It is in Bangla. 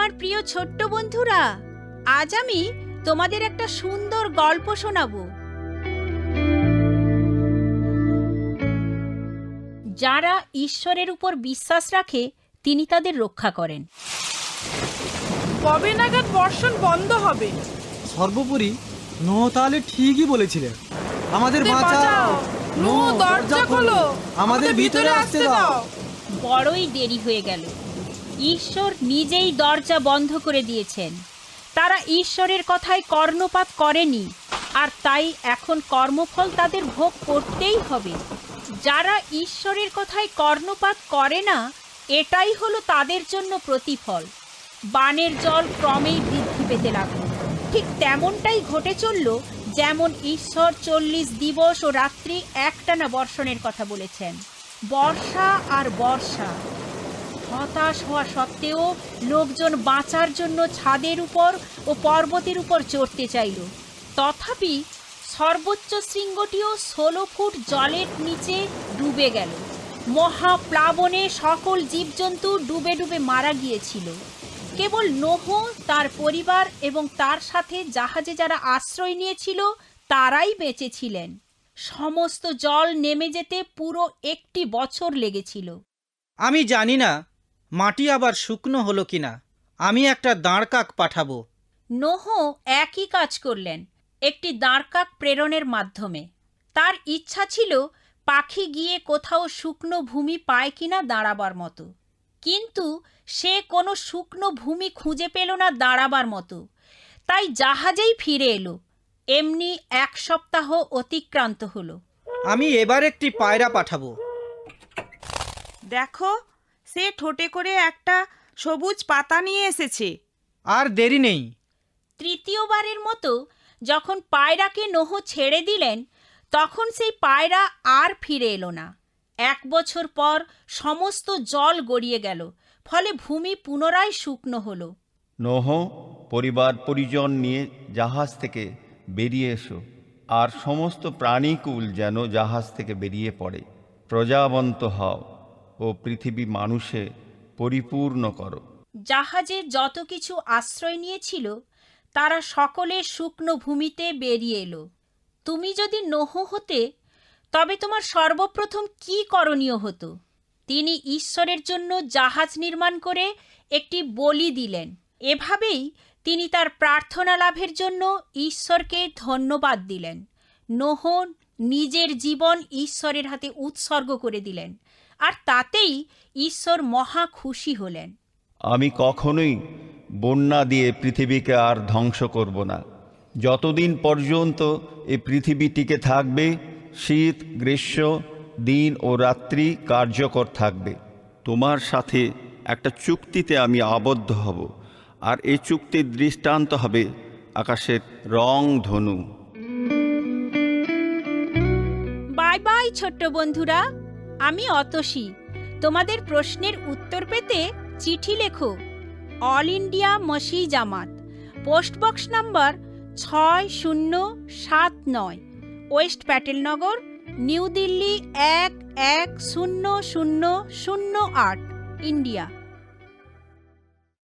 আমার প্রিয় ছোট্ট বন্ধুরা, আজ আমি তোমাদের একটা সুন্দর গল্প শোনাবো। যারা ঈশ্বরের উপর বিশ্বাস রাখে তিনি তাদের রক্ষা করেন। কবে নাগাদ বর্ষণ বন্ধ হবে? সর্বোপরি নোহ তাহলে ঠিকই বলেছিলেন। আমাদের বাঁচাও, নোহ দরজা খোলো, আমাদের ভিতরে আসতে দাও। বড়ই দেরি হয়ে গেল। ঈশ্বর নিজেই দরজা বন্ধ করে দিয়েছেন। তারা ঈশ্বরের কথায় কর্ণপাত করেনি, আর তাই এখন কর্মফল তাদের ভোগ করতেই হবে। যারা ঈশ্বরের কথায় কর্ণপাত করে না, এটাই হলো তাদের জন্য প্রতিফল। বানের জল ক্রমেই বৃদ্ধি পেতে লাগল। ঠিক তেমনটাই ঘটে চলল যেমন ঈশ্বর 40 দিবস ও রাত্রি একটানা বর্ষণের কথা বলেছেন। বর্ষা আর বর্ষা। হতাশ হওয়া সত্ত্বেও লোকজন বাঁচার জন্য ছাদের উপর ও পর্বতের উপর চড়তে চাইল। তথাপি সর্বোচ্চ শৃঙ্গটিও 16 ফুট জলের নিচে ডুবে গেল। মহাপ্লাবনে সকল জীবজন্তু ডুবে ডুবে মারা গিয়েছিল। কেবল নোহ, তার পরিবার এবং তার সাথে জাহাজে যারা আশ্রয় নিয়েছিল তারাই বেঁচে ছিলেন। সমস্ত জল নেমে যেতে পুরো 1 বছর লেগেছিল। আমি জানি না মাটি আবার শুকনো হলো কিনা। আমি একটা দাঁড়কাক পাঠাবো। নোহ একই কাজ করলেন, একটি দাঁড়কাক প্রেরণের মাধ্যমে। তার ইচ্ছা ছিল পাখি গিয়ে কোথাও শুকনো ভূমি পায় কিনা দাঁড়াবার মতো, কিন্তু সে কোনো শুকনো ভূমি খুঁজে পেল না দাঁড়াবার মতো। তাই জাহাজেই ফিরে এলো। এমনি 1 সপ্তাহ অতিক্রান্ত হলো। আমি এবার একটি পায়রা পাঠাবো। দেখো, সে ঠোঁটে করে একটা সবুজ পাতা নিয়ে এসেছে। আর দেরি নেই। তৃতীয়বারের মতো যখন পায়রাকে নোহ ছেড়ে দিলেন, তখন সেই পায়রা আর ফিরে এলো না। 1 বছর পর সমস্ত জল গড়িয়ে গেল, ফলে ভূমি পুনরায় শুকনো হলো। নোহ, পরিবার পরিজন নিয়ে জাহাজ থেকে বেরিয়ে এসো, আর সমস্ত প্রাণীকুল যেন জাহাজ থেকে বেরিয়ে পড়ে। প্রজাবন্ত হও ও পৃথিবী মানুষে পরিপূর্ণ করো। জাহাজে যত কিছু আশ্রয় নিয়েছিল তারা সকলে শুকনো ভূমিতে বেরিয়ে এলো। তুমি যদি নোহ হতে, তবে তোমার সর্বপ্রথম কি করণীয় হতো? তিনি ঈশ্বরের জন্য জাহাজ নির্মাণ করে একটি বলি দিলেন। এভাবেই তিনি তার প্রার্থনা লাভের জন্য ঈশ্বরকে ধন্যবাদ দিলেন। নোহ নিজের জীবন ঈশ্বরের হাতে উৎসর্গ করে দিলেন, আর তাতেই ঈশ্বর মহা খুশি হলেন। আমি কখনোই বন্যা দিয়ে পৃথিবীকে আর ধ্বংস করব না। যতদিন পর্যন্ত এই পৃথিবী টিকে থাকবে, শীত গ্রীষ্ম, দিন ও রাত্রি কার্যকর থাকবে। তোমার সাথে একটা চুক্তিতে আমি আবদ্ধ হব, আর এই চুক্তির দৃষ্টান্ত হবে আকাশের রং ধনু। বাই বাই ছোট্ট বন্ধুরা, আমি অতসী। তোমাদের প্রশ্নের উত্তর পেতে চিঠি লেখো। All India Masih Jamaat, post box number 6079, west Patelnagar, new Delhi 110008, India.